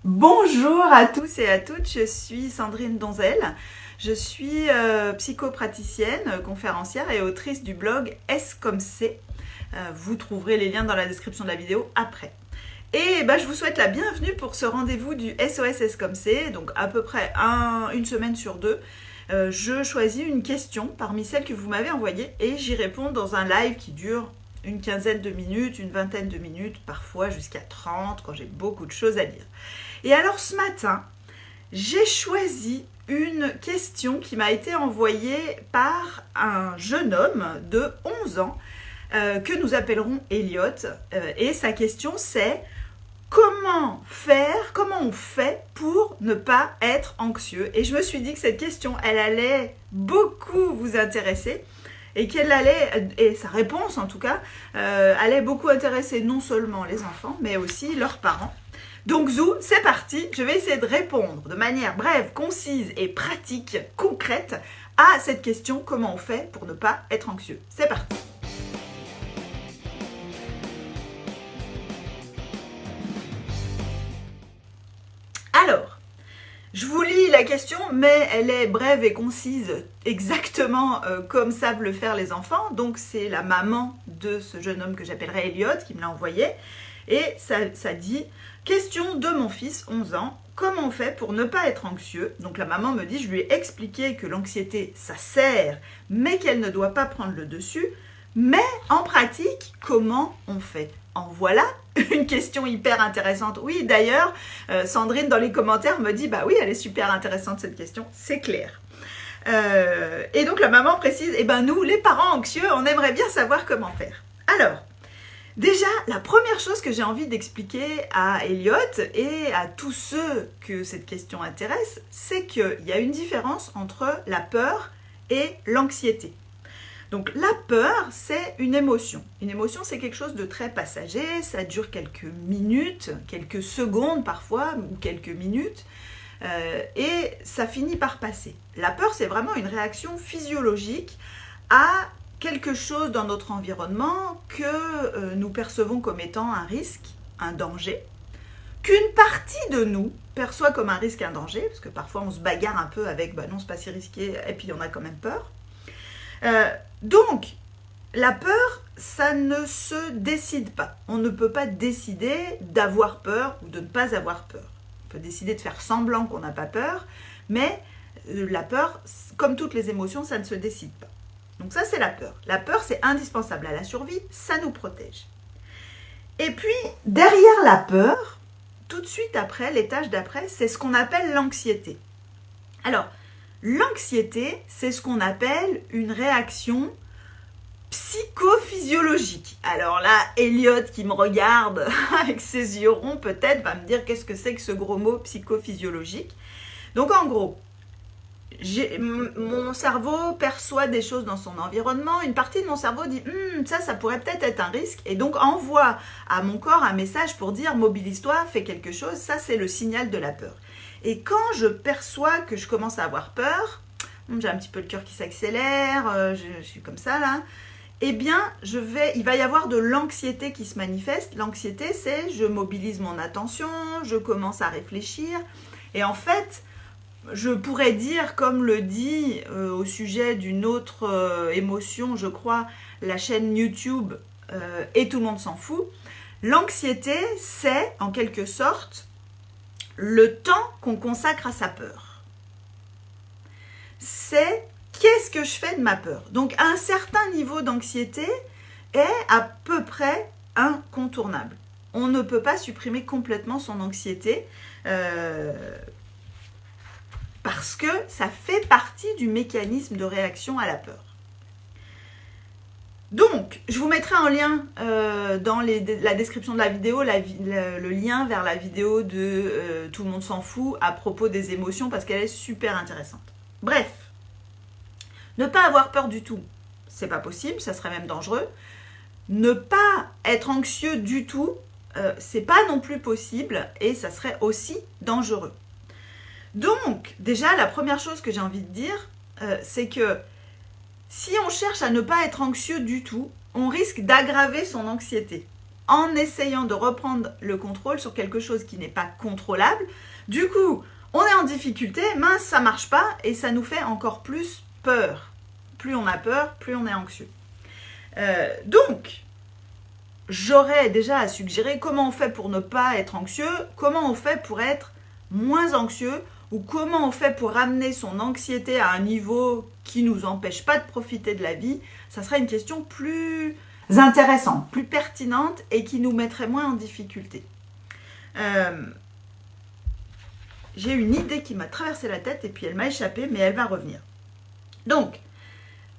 Bonjour à tous et à toutes, je suis Sandrine Donzel. Je suis psychopraticienne, conférencière et autrice du blog S comme C. Vous trouverez les liens dans la description de la vidéo après. Et je vous souhaite la bienvenue pour ce rendez-vous du SOS S comme C, donc à peu près une semaine sur deux. Je choisis une question parmi celles que vous m'avez envoyées et j'y réponds dans un live qui dure une quinzaine de minutes, une vingtaine de minutes, parfois jusqu'à 30 quand j'ai beaucoup de choses à dire. Et alors ce matin, j'ai choisi une question qui m'a été envoyée par un jeune homme de 11 ans que nous appellerons Elliot. Et sa question c'est comment on fait pour ne pas être anxieux? Et je me suis dit que cette question, elle allait beaucoup vous intéresser et et sa réponse en tout cas, allait beaucoup intéresser non seulement les enfants, mais aussi leurs parents. Donc Zou, c'est parti, je vais essayer de répondre de manière brève, concise et pratique, concrète, à cette question, comment on fait pour ne pas être anxieux. C'est parti. Alors, je vous lis la question, mais elle est brève et concise, exactement comme savent le faire les enfants. Donc c'est la maman de ce jeune homme que j'appellerai Elliot qui me l'a envoyé. Et ça dit « Question de mon fils, 11 ans, comment on fait pour ne pas être anxieux ?» Donc la maman me dit « Je lui ai expliqué que l'anxiété, ça sert, mais qu'elle ne doit pas prendre le dessus. Mais en pratique, comment on fait ?» En voilà une question hyper intéressante. Oui, d'ailleurs, Sandrine dans les commentaires me dit « Bah oui, elle est super intéressante cette question, c'est clair. » Et donc la maman précise « nous, les parents anxieux, on aimerait bien savoir comment faire. » Alors, déjà, la première chose que j'ai envie d'expliquer à Elliot et à tous ceux que cette question intéresse, c'est qu'il y a une différence entre la peur et l'anxiété. Donc la peur, c'est une émotion. Une émotion, c'est quelque chose de très passager, ça dure quelques minutes, quelques secondes parfois, ou quelques minutes, et ça finit par passer. La peur, c'est vraiment une réaction physiologique à quelque chose dans notre environnement que nous percevons comme étant un risque, un danger, qu'une partie de nous perçoit comme un risque, un danger, parce que parfois on se bagarre un peu avec non, c'est pas si risqué, et puis on a quand même peur. Donc, la peur, ça ne se décide pas. On ne peut pas décider d'avoir peur ou de ne pas avoir peur. On peut décider de faire semblant qu'on n'a pas peur, mais la peur, comme toutes les émotions, ça ne se décide pas. Donc ça, c'est la peur. La peur, c'est indispensable à la survie, ça nous protège. Et puis, derrière la peur, tout de suite après, l'étage d'après, c'est ce qu'on appelle l'anxiété. Alors, l'anxiété, c'est ce qu'on appelle une réaction psychophysiologique. Alors là, Elliot qui me regarde avec ses yeux ronds peut-être va me dire qu'est-ce que c'est que ce gros mot psychophysiologique. Donc en gros, mon cerveau perçoit des choses dans son environnement, une partie de mon cerveau dit ça pourrait peut-être être un risque et donc envoie à mon corps un message pour dire mobilise-toi, fais quelque chose, ça c'est le signal de la peur. Et quand je perçois que je commence à avoir peur, j'ai un petit peu le cœur qui s'accélère, je suis comme ça là, eh bien il va y avoir de l'anxiété qui se manifeste. L'anxiété c'est je mobilise mon attention, je commence à réfléchir et en fait je pourrais dire, comme le dit au sujet d'une autre émotion, je crois, la chaîne YouTube Et tout le monde s'en fout, l'anxiété, c'est en quelque sorte le temps qu'on consacre à sa peur. C'est qu'est-ce que je fais de ma peur. Donc un certain niveau d'anxiété est à peu près incontournable. On ne peut pas supprimer complètement son anxiété parce que ça fait partie du mécanisme de réaction à la peur. Donc, je vous mettrai en lien dans la description de la vidéo, le lien vers la vidéo de Tout le monde s'en fout à propos des émotions parce qu'elle est super intéressante. Bref, ne pas avoir peur du tout, c'est pas possible, ça serait même dangereux. Ne pas être anxieux du tout, c'est pas non plus possible et ça serait aussi dangereux. Donc, déjà, la première chose que j'ai envie de dire, c'est que si on cherche à ne pas être anxieux du tout, on risque d'aggraver son anxiété. en essayant de reprendre le contrôle sur quelque chose qui n'est pas contrôlable. Du coup, on est en difficulté, mince, ça marche pas et ça nous fait encore plus peur. Plus on a peur, plus on est anxieux. Donc, j'aurais déjà à suggérer comment on fait pour ne pas être anxieux, comment on fait pour être moins anxieux ou comment on fait pour ramener son anxiété à un niveau qui ne nous empêche pas de profiter de la vie. Ça serait une question plus intéressante, plus pertinente et qui nous mettrait moins en difficulté. J'ai une idée qui m'a traversé la tête et puis elle m'a échappé, mais elle va revenir. Donc,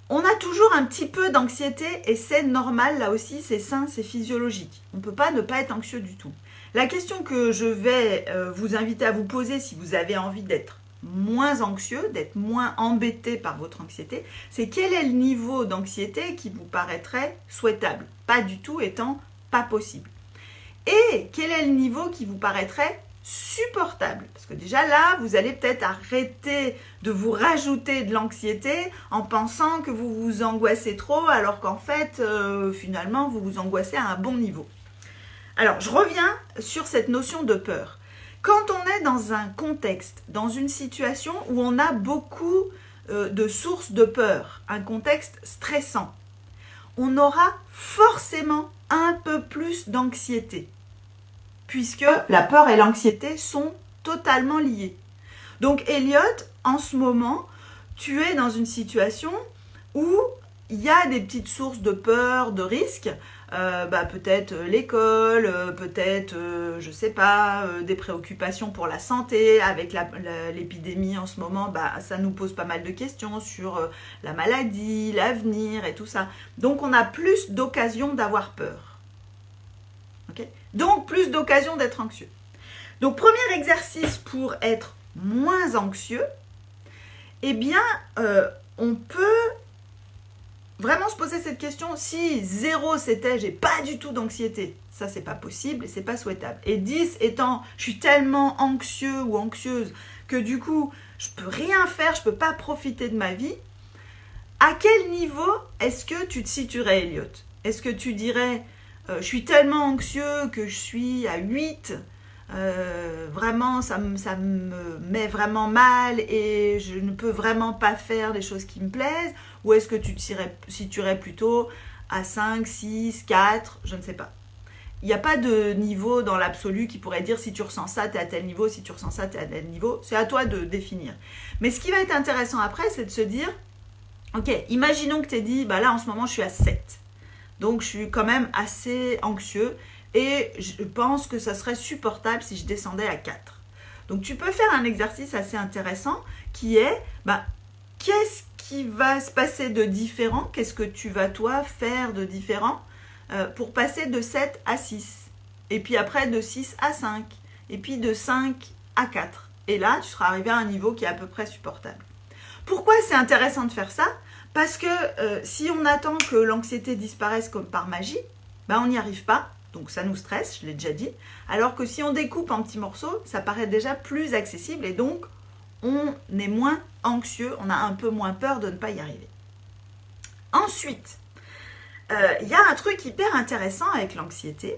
on a toujours un petit peu d'anxiété et c'est normal, là aussi, c'est sain, c'est physiologique. On ne peut pas ne pas être anxieux du tout. La question que je vais vous inviter à vous poser si vous avez envie d'être moins anxieux, d'être moins embêté par votre anxiété, c'est quel est le niveau d'anxiété qui vous paraîtrait souhaitable, pas du tout étant pas possible. Et quel est le niveau qui vous paraîtrait supportable, parce que déjà là, vous allez peut-être arrêter de vous rajouter de l'anxiété en pensant que vous vous angoissez trop, alors qu'en fait, finalement, vous vous angoissez à un bon niveau. Alors, je reviens sur cette notion de peur. Quand on est dans un contexte, dans une situation où on a beaucoup de sources de peur, un contexte stressant, on aura forcément un peu plus d'anxiété, puisque la peur et l'anxiété sont totalement liées. Donc Elliot, en ce moment, tu es dans une situation où il y a des petites sources de peur, de risque, peut-être l'école, peut-être, je sais pas, des préoccupations pour la santé, avec l'épidémie en ce moment, ça nous pose pas mal de questions sur la maladie, l'avenir et tout ça. Donc on a plus d'occasions d'avoir peur. Okay ? Donc, plus d'occasion d'être anxieux. Donc, premier exercice pour être moins anxieux, eh bien, on peut vraiment se poser cette question. Si 0 c'était, j'ai pas du tout d'anxiété, ça, c'est pas possible et c'est pas souhaitable. Et 10 étant, je suis tellement anxieux ou anxieuse que du coup, je peux rien faire, je peux pas profiter de ma vie. À quel niveau est-ce que tu te situerais, Elliot ? Est-ce que tu dirais... je suis tellement anxieux que je suis à 8, vraiment ça me met vraiment mal et je ne peux vraiment pas faire des choses qui me plaisent, ou est-ce que tu te situerais plutôt à 5, 6, 4, je ne sais pas. Il n'y a pas de niveau dans l'absolu qui pourrait dire si tu ressens ça, tu es à tel niveau, si tu ressens ça, tu es à tel niveau, c'est à toi de définir. Mais ce qui va être intéressant après, c'est de se dire, ok, imaginons que tu aies dit, là en ce moment je suis à 7. Donc, je suis quand même assez anxieux et je pense que ça serait supportable si je descendais à 4. Donc, tu peux faire un exercice assez intéressant qui est, qu'est-ce qui va se passer de différent ? Qu'est-ce que tu vas, toi, faire de différent pour passer de 7 à 6 ? Et puis après, de 6 à 5. Et puis de 5 à 4. Et là, tu seras arrivé à un niveau qui est à peu près supportable. Pourquoi c'est intéressant de faire ça ? Parce que si on attend que l'anxiété disparaisse comme par magie, on n'y arrive pas, donc ça nous stresse, je l'ai déjà dit. Alors que si on découpe en petits morceaux, ça paraît déjà plus accessible et donc on est moins anxieux, on a un peu moins peur de ne pas y arriver. Ensuite, il y a un truc hyper intéressant avec l'anxiété,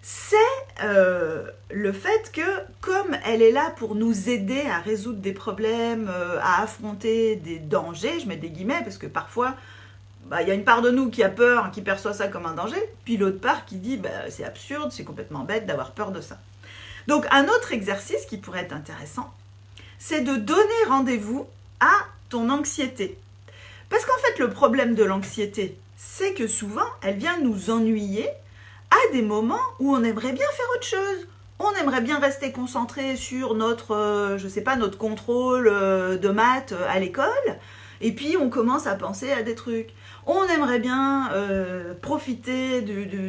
c'est le fait que comme elle est là pour nous aider à résoudre des problèmes, à affronter des dangers, je mets des guillemets parce que parfois il y a une part de nous qui a peur, qui perçoit ça comme un danger, puis l'autre part qui dit c'est absurde, c'est complètement bête d'avoir peur de ça. Donc un autre exercice qui pourrait être intéressant, c'est de donner rendez-vous à ton anxiété. Parce qu'en fait le problème de l'anxiété, c'est que souvent elle vient nous ennuyer à des moments où on aimerait bien faire autre chose. On aimerait bien rester concentré sur notre, notre contrôle de maths à l'école. Et puis, on commence à penser à des trucs. On aimerait bien profiter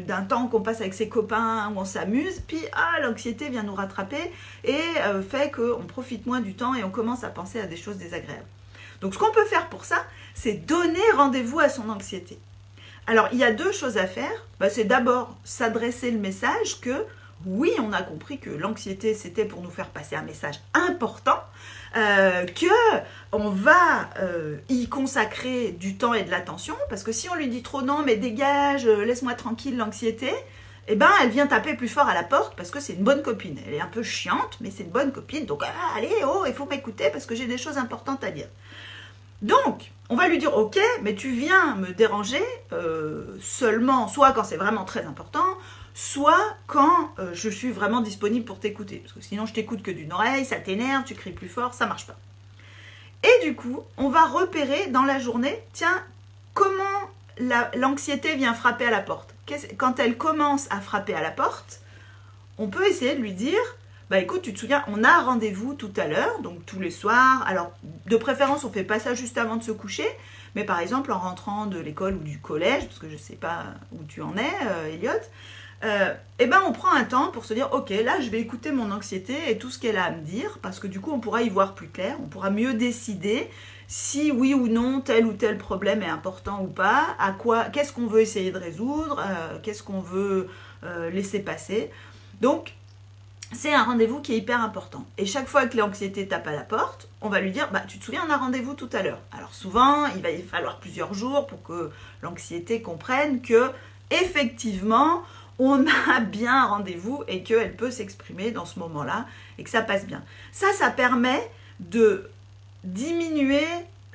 d'un temps qu'on passe avec ses copains, où on s'amuse. Puis, l'anxiété vient nous rattraper et fait qu'on profite moins du temps et on commence à penser à des choses désagréables. Donc, ce qu'on peut faire pour ça, c'est donner rendez-vous à son anxiété. Alors, il y a deux choses à faire. C'est d'abord s'adresser le message que, oui, on a compris que l'anxiété, c'était pour nous faire passer un message important, qu'on va y consacrer du temps et de l'attention, parce que si on lui dit trop non, mais dégage, laisse-moi tranquille l'anxiété, eh ben, elle vient taper plus fort à la porte parce que c'est une bonne copine. Elle est un peu chiante, mais c'est une bonne copine. Donc, allez, oh, il faut m'écouter parce que j'ai des choses importantes à dire. Donc, on va lui dire, ok, mais tu viens me déranger seulement, soit quand c'est vraiment très important, soit quand je suis vraiment disponible pour t'écouter. Parce que sinon, je t'écoute que d'une oreille, ça t'énerve, tu cries plus fort, ça marche pas. Et du coup, on va repérer dans la journée, tiens, comment l'anxiété vient frapper à la porte. Quand elle commence à frapper à la porte, on peut essayer de lui dire, bah écoute, tu te souviens, on a rendez-vous tout à l'heure, donc tous les soirs. Alors, de préférence, on ne fait pas ça juste avant de se coucher, mais par exemple, en rentrant de l'école ou du collège, parce que je ne sais pas où tu en es, Elliot, eh ben on prend un temps pour se dire, ok, là, je vais écouter mon anxiété et tout ce qu'elle a à me dire, parce que du coup, on pourra y voir plus clair, on pourra mieux décider si oui ou non tel ou tel problème est important ou pas, qu'est-ce qu'on veut essayer de résoudre, qu'est-ce qu'on veut laisser passer. Donc, c'est un rendez-vous qui est hyper important. Et chaque fois que l'anxiété tape à la porte, on va lui dire, bah, tu te souviens, on a rendez-vous tout à l'heure. Alors souvent, il va y falloir plusieurs jours pour que l'anxiété comprenne que, effectivement, on a bien un rendez-vous et qu'elle peut s'exprimer dans ce moment-là et que ça passe bien. Ça permet de diminuer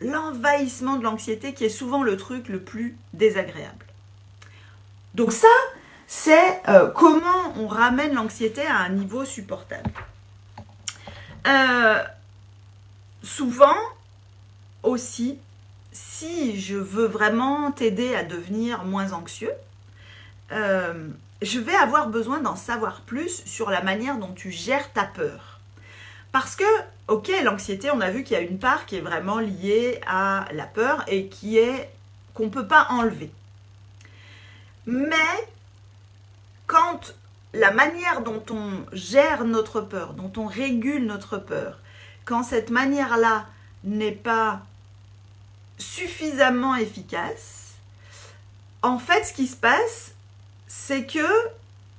l'envahissement de l'anxiété qui est souvent le truc le plus désagréable. Donc ça, c'est comment on ramène l'anxiété à un niveau supportable. Souvent aussi, si je veux vraiment t'aider à devenir moins anxieux, je vais avoir besoin d'en savoir plus sur la manière dont tu gères ta peur. Parce que, ok, l'anxiété, on a vu qu'il y a une part qui est vraiment liée à la peur et qu'on ne peut pas enlever. Mais quand la manière dont on gère notre peur, dont on régule notre peur, quand cette manière-là n'est pas suffisamment efficace, en fait, ce qui se passe, c'est que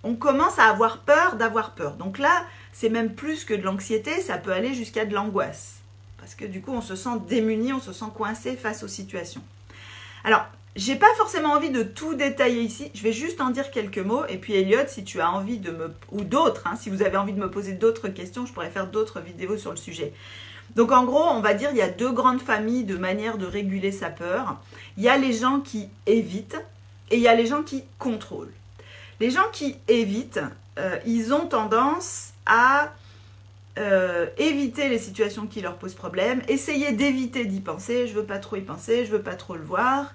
on commence à avoir peur d'avoir peur. Donc là, c'est même plus que de l'anxiété, ça peut aller jusqu'à de l'angoisse. Parce que du coup, on se sent démuni, on se sent coincé face aux situations. Alors, j'ai pas forcément envie de tout détailler ici, je vais juste en dire quelques mots. Et puis Elliot, si tu as envie ou d'autres, si vous avez envie de me poser d'autres questions, je pourrais faire d'autres vidéos sur le sujet. Donc en gros, on va dire il y a deux grandes familles de manières de réguler sa peur. Il y a les gens qui évitent et il y a les gens qui contrôlent. Les gens qui évitent, ils ont tendance à éviter les situations qui leur posent problème, essayer d'éviter d'y penser, je veux pas trop y penser, je veux pas trop le voir.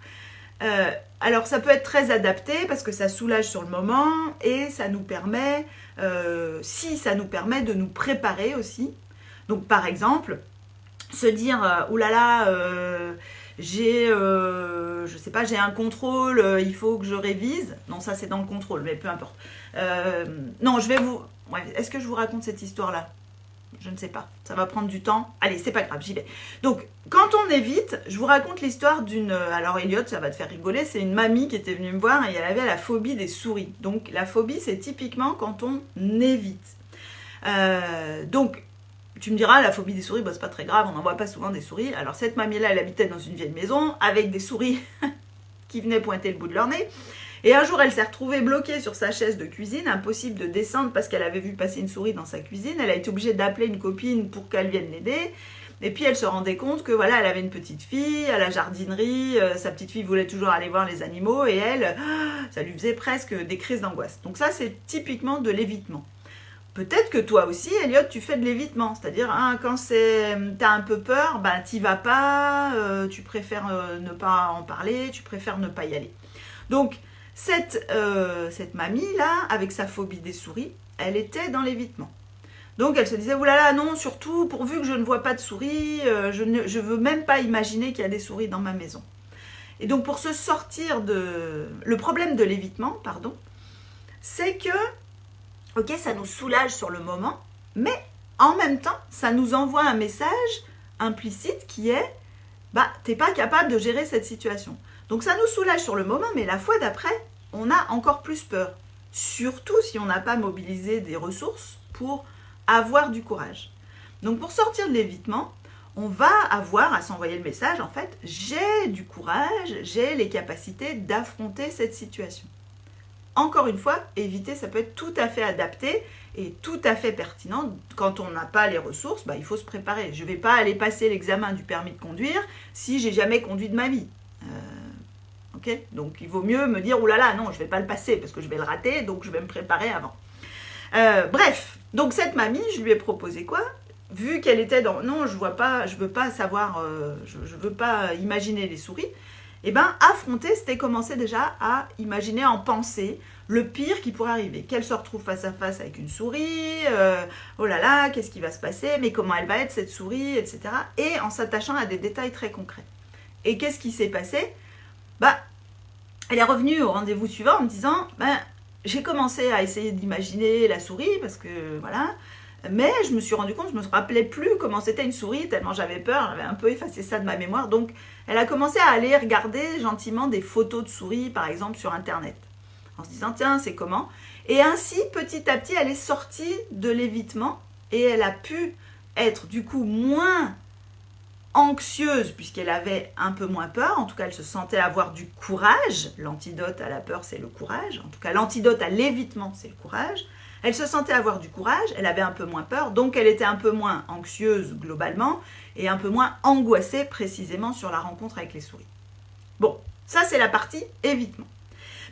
Alors ça peut être très adapté parce que ça soulage sur le moment et ça nous permet, ça nous permet de nous préparer aussi. Donc par exemple, se dire oulala, je sais pas, j'ai un contrôle, il faut que je révise. Non, ça c'est dans le contrôle, mais peu importe. Non, ouais, est-ce que je vous raconte cette histoire-là? Je ne sais pas, ça va prendre du temps. Allez, c'est pas grave, j'y vais. Donc, quand on évite, je vous raconte l'histoire d'une... Alors, Elliot, ça va te faire rigoler, c'est une mamie qui était venue me voir et elle avait la phobie des souris. Donc, la phobie, c'est typiquement quand on évite. Donc, tu me diras, la phobie des souris, bah, c'est pas très grave, on n'en voit pas souvent des souris. Alors, cette mamie-là, elle habitait dans une vieille maison avec des souris qui venaient pointer le bout de leur nez. Et un jour, elle s'est retrouvée bloquée sur sa chaise de cuisine, impossible de descendre parce qu'elle avait vu passer une souris dans sa cuisine. Elle a été obligée d'appeler une copine pour qu'elle vienne l'aider. Et puis, elle se rendait compte que voilà, elle avait une petite fille à la jardinerie. Sa petite fille voulait toujours aller voir les animaux et elle, ça lui faisait presque des crises d'angoisse. Donc ça, c'est typiquement de l'évitement. Peut-être que toi aussi, Elliot, tu fais de l'évitement. C'est-à-dire, quand t'as un peu peur, ben, t'y vas pas, tu préfères ne pas en parler, tu préfères ne pas y aller. Donc, cette mamie-là, avec sa phobie des souris, elle était dans l'évitement. Donc elle se disait, oulala, non, surtout, pourvu que je ne vois pas de souris, je ne veux même pas imaginer qu'il y a des souris dans ma maison. Et donc pour se sortir le problème de l'évitement, pardon, c'est que, ok, ça nous soulage sur le moment, mais en même temps, ça nous envoie un message implicite qui est, bah, t'es pas capable de gérer cette situation. Donc ça nous soulage sur le moment, mais la fois d'après, on a encore plus peur. Surtout si on n'a pas mobilisé des ressources pour avoir du courage. Donc pour sortir de l'évitement, on va avoir à s'envoyer le message, en fait, j'ai du courage, j'ai les capacités d'affronter cette situation. encore une fois, éviter, ça peut être tout à fait adapté et tout à fait pertinent. Quand on n'a pas les ressources, il faut se préparer. Je ne vais pas aller passer l'examen du permis de conduire si j'ai jamais conduit de ma vie. Okay, donc il vaut mieux me dire, oulala, non, je ne vais pas le passer parce que je vais le rater, donc je vais me préparer avant. Bref, donc cette mamie, je lui ai proposé quoi? Vu qu'elle était dans, non, je veux pas savoir, je veux pas imaginer les souris, et affronter, c'était commencer déjà à imaginer en pensée le pire qui pourrait arriver. Qu'elle se retrouve face à face avec une souris, oh là là, qu'est-ce qui va se passer, mais comment elle va être cette souris, etc. Et en s'attachant à des détails très concrets. Et qu'est-ce qui s'est passé? Elle est revenue au rendez-vous suivant en me disant, j'ai commencé à essayer d'imaginer la souris, parce que voilà, mais je me suis rendu compte, je ne me rappelais plus comment c'était une souris, tellement j'avais peur, j'avais un peu effacé ça de ma mémoire, donc elle a commencé à aller regarder gentiment des photos de souris, par exemple, sur Internet, en se disant, tiens, c'est comment? Et ainsi, petit à petit, elle est sortie de l'évitement, et elle a pu être, du coup, moins anxieuse puisqu'elle avait un peu moins peur, en tout cas elle se sentait avoir du courage, l'antidote à la peur c'est le courage, en tout cas l'antidote à l'évitement c'est le courage, elle se sentait avoir du courage, elle avait un peu moins peur, donc elle était un peu moins anxieuse globalement et un peu moins angoissée précisément sur la rencontre avec les souris. Bon, ça c'est la partie évitement.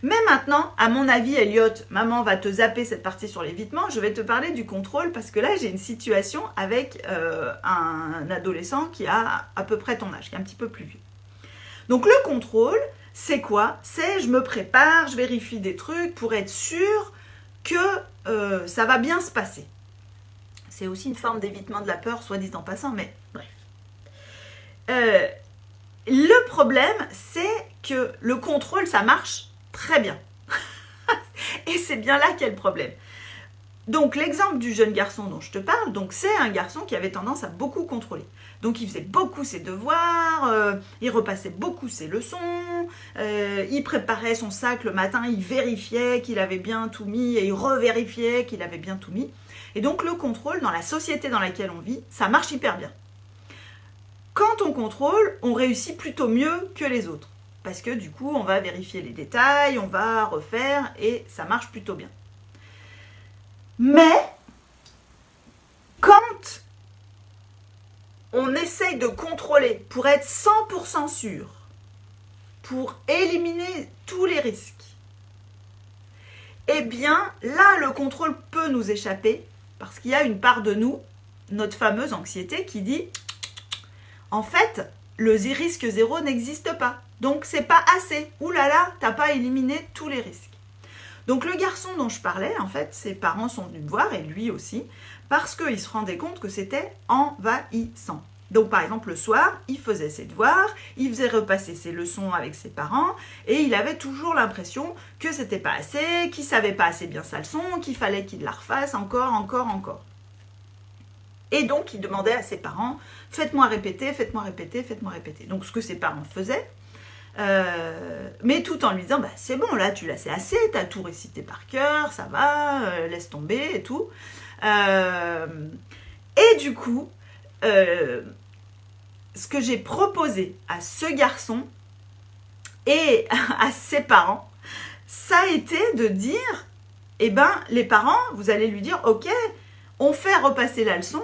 Mais maintenant, à mon avis, Elliot, maman va te zapper cette partie sur l'évitement, je vais te parler du contrôle parce que là, j'ai une situation avec un adolescent qui a à peu près ton âge, qui est un petit peu plus vieux. Donc le contrôle, c'est quoi? C'est je me prépare, je vérifie des trucs pour être sûre que ça va bien se passer. C'est aussi une forme d'évitement de la peur, soit dit en passant, mais bref. Le problème, c'est que le contrôle, ça marche très bien. Et c'est bien là qu'est le problème. Donc l'exemple du jeune garçon dont je te parle, donc c'est un garçon qui avait tendance à beaucoup contrôler. Donc il faisait beaucoup ses devoirs, il repassait beaucoup ses leçons, il préparait son sac le matin, il vérifiait qu'il avait bien tout mis et il revérifiait qu'il avait bien tout mis. Et donc le contrôle dans la société dans laquelle on vit, ça marche hyper bien. Quand on contrôle, on réussit plutôt mieux que les autres. Parce que du coup, on va vérifier les détails, on va refaire et ça marche plutôt bien. Mais, quand on essaye de contrôler pour être 100% sûr, pour éliminer tous les risques, eh bien, là, le contrôle peut nous échapper parce qu'il y a une part de nous, notre fameuse anxiété, qui dit « En fait, le risque zéro n'existe pas. Donc, c'est pas assez. Ouh là là, t'as pas éliminé tous les risques. » Donc, le garçon dont je parlais, en fait, ses parents sont venus me voir, et lui aussi, parce qu'il se rendait compte que c'était envahissant. Donc, par exemple, le soir, il faisait ses devoirs, il faisait repasser ses leçons avec ses parents, et il avait toujours l'impression que c'était pas assez, qu'il savait pas assez bien sa leçon, qu'il fallait qu'il la refasse encore. Et donc, il demandait à ses parents, faites-moi répéter, faites-moi répéter, faites-moi répéter. Donc, ce que ses parents faisaient, mais tout en lui disant, c'est bon, là, tu l'as fait assez, tu as tout récité par cœur, ça va, laisse tomber et tout. Et du coup, ce que j'ai proposé à ce garçon et à ses parents, ça a été de dire, les parents, vous allez lui dire, ok, on fait repasser la leçon,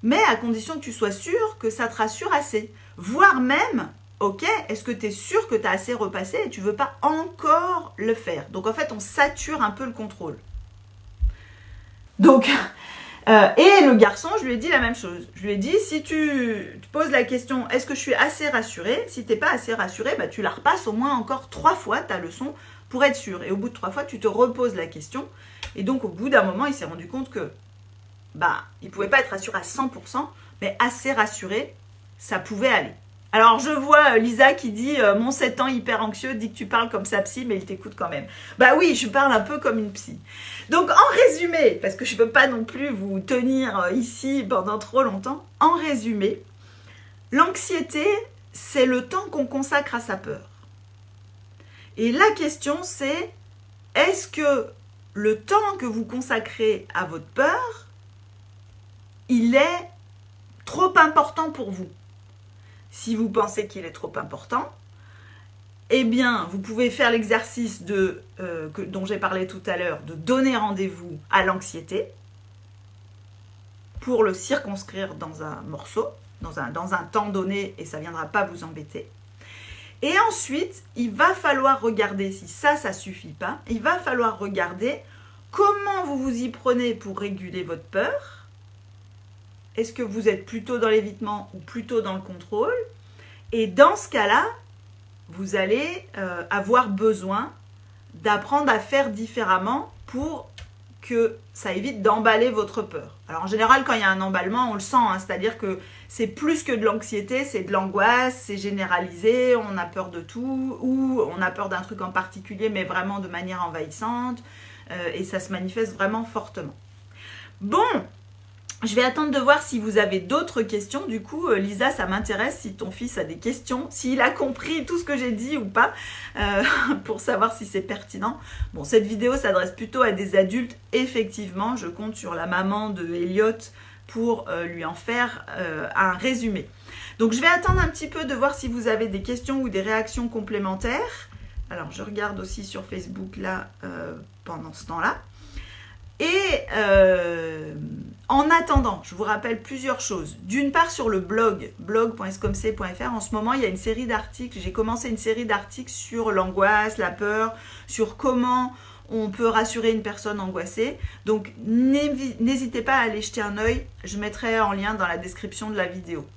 mais à condition que tu sois sûr que ça te rassure assez. Voire même, ok, est-ce que tu es sûr que tu as assez repassé et tu ne veux pas encore le faire? Donc en fait, on sature un peu le contrôle. Donc, et le garçon, je lui ai dit la même chose. Je lui ai dit, si tu te poses la question, est-ce que je suis assez rassurée? Si tu n'es pas assez rassurée, tu la repasses au moins encore 3 fois ta leçon pour être sûr. Et au bout de 3 fois, tu te reposes la question. Et donc, au bout d'un moment, il s'est rendu compte que il ne pouvait pas être rassuré à 100%, mais assez rassuré, ça pouvait aller. Alors, je vois Lisa qui dit « Mon 7 ans hyper anxieux dit que tu parles comme sa psy, mais il t'écoute quand même. » Bah oui, je parle un peu comme une psy. Donc, en résumé, parce que je ne peux pas non plus vous tenir ici pendant trop longtemps, en résumé, l'anxiété, c'est le temps qu'on consacre à sa peur. Et la question, c'est est-ce que le temps que vous consacrez à votre peur, il est trop important pour vous? Si vous pensez qu'il est trop important, eh bien, vous pouvez faire l'exercice dont j'ai parlé tout à l'heure, de donner rendez-vous à l'anxiété pour le circonscrire dans un morceau, dans un temps donné, et ça ne viendra pas vous embêter. Et ensuite, il va falloir regarder, si ça ne suffit pas, il va falloir regarder comment vous vous y prenez pour réguler votre peur. Est-ce que vous êtes plutôt dans l'évitement ou plutôt dans le contrôle? Et dans ce cas-là, vous allez avoir besoin d'apprendre à faire différemment pour que ça évite d'emballer votre peur. Alors en général, quand il y a un emballement, on le sent, hein, c'est-à-dire que c'est plus que de l'anxiété, c'est de l'angoisse, c'est généralisé, on a peur de tout, ou on a peur d'un truc en particulier, mais vraiment de manière envahissante, et ça se manifeste vraiment fortement. Bon, je vais attendre de voir si vous avez d'autres questions. Du coup, Lisa, ça m'intéresse si ton fils a des questions, s'il a compris tout ce que j'ai dit ou pas, pour savoir si c'est pertinent. Bon, cette vidéo s'adresse plutôt à des adultes. Effectivement, je compte sur la maman de Elliot pour lui en faire un résumé. Donc, je vais attendre un petit peu de voir si vous avez des questions ou des réactions complémentaires. Alors, je regarde aussi sur Facebook là, pendant ce temps-là. Et en attendant, je vous rappelle plusieurs choses. D'une part, sur le blog.escomc.fr, en ce moment, il y a une série d'articles. J'ai commencé une série d'articles sur l'angoisse, la peur, sur comment on peut rassurer une personne angoissée. Donc, n'hésitez pas à aller jeter un œil. Je mettrai en lien dans la description de la vidéo.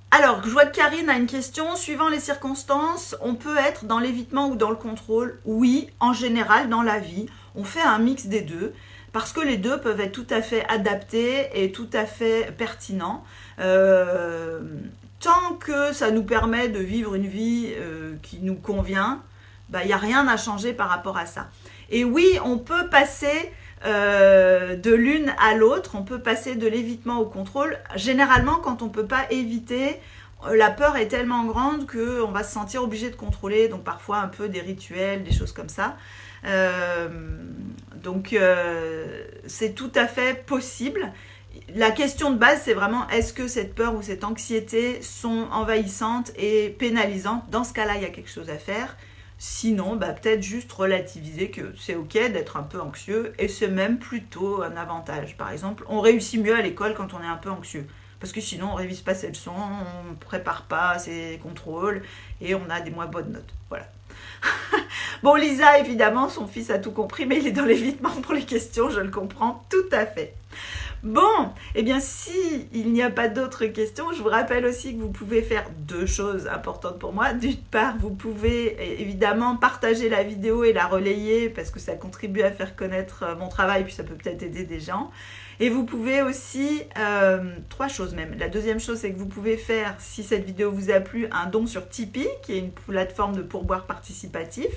Alors, je vois que Karine a une question. Suivant les circonstances, on peut être dans l'évitement ou dans le contrôle? Oui, en général, dans la vie, on fait un mix des deux parce que les deux peuvent être tout à fait adaptés et tout à fait pertinents. Tant que ça nous permet de vivre une vie qui nous convient, il n'y a rien à changer par rapport à ça. Et oui, on peut passer de l'une à l'autre, on peut passer de l'évitement au contrôle. Généralement, quand on ne peut pas éviter, la peur est tellement grande qu'on va se sentir obligé de contrôler, donc parfois un peu des rituels, des choses comme ça. Donc c'est tout à fait possible. La question de base, c'est vraiment est-ce que cette peur ou cette anxiété sont envahissantes et pénalisantes? Dans ce cas-là, il y a quelque chose à faire. Sinon, peut-être juste relativiser que c'est ok d'être un peu anxieux et c'est même plutôt un avantage. Par exemple, on réussit mieux à l'école quand on est un peu anxieux. Parce que sinon, on ne révise pas ses leçons, on ne prépare pas ses contrôles et on a des moins bonnes notes. Voilà. Bon, Lisa, évidemment, son fils a tout compris, mais il est dans l'évitement pour les questions, je le comprends tout à fait. Bon, eh bien, si il n'y a pas d'autres questions, je vous rappelle aussi que vous pouvez faire deux choses importantes pour moi. D'une part, vous pouvez évidemment partager la vidéo et la relayer parce que ça contribue à faire connaître mon travail, puis ça peut peut-être aider des gens. Et vous pouvez aussi, trois choses même. La deuxième chose, c'est que vous pouvez faire, si cette vidéo vous a plu, un don sur Tipeee, qui est une plateforme de pourboire participatif.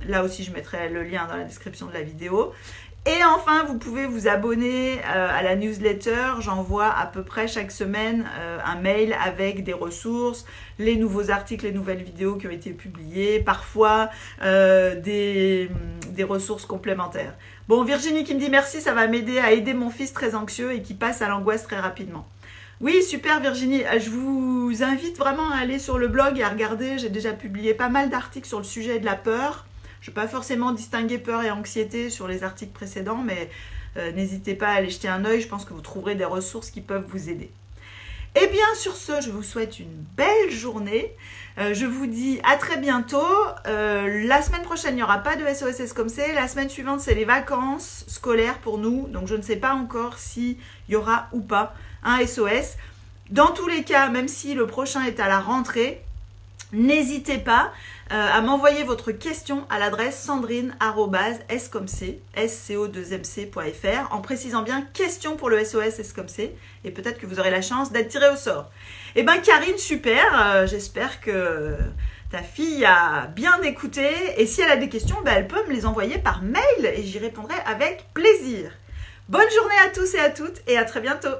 Là aussi, je mettrai le lien dans la description de la vidéo. Et enfin, vous pouvez vous abonner à la newsletter. J'envoie à peu près chaque semaine un mail avec des ressources, les nouveaux articles, les nouvelles vidéos qui ont été publiées, parfois des ressources complémentaires. Bon, Virginie qui me dit merci, ça va m'aider à aider mon fils très anxieux et qui passe à l'angoisse très rapidement. Oui, super Virginie, je vous invite vraiment à aller sur le blog et à regarder. J'ai déjà publié pas mal d'articles sur le sujet de la peur. Je ne vais pas forcément distinguer peur et anxiété sur les articles précédents, mais n'hésitez pas à aller jeter un œil. Je pense que vous trouverez des ressources qui peuvent vous aider. Et bien, sur ce, je vous souhaite une belle journée. Je vous dis à très bientôt. La semaine prochaine, il n'y aura pas de SOS comme c'est. La semaine suivante, c'est les vacances scolaires pour nous. Donc, je ne sais pas encore s'il y aura ou pas un SOS. Dans tous les cas, même si le prochain est à la rentrée, n'hésitez pas à m'envoyer votre question à l'adresse sandrine@scomc.fr en précisant bien question pour le SOS Escomc et peut-être que vous aurez la chance d'être tiré au sort. Eh bien Karine, super, j'espère que ta fille a bien écouté et si elle a des questions, elle peut me les envoyer par mail et j'y répondrai avec plaisir. Bonne journée à tous et à toutes et à très bientôt.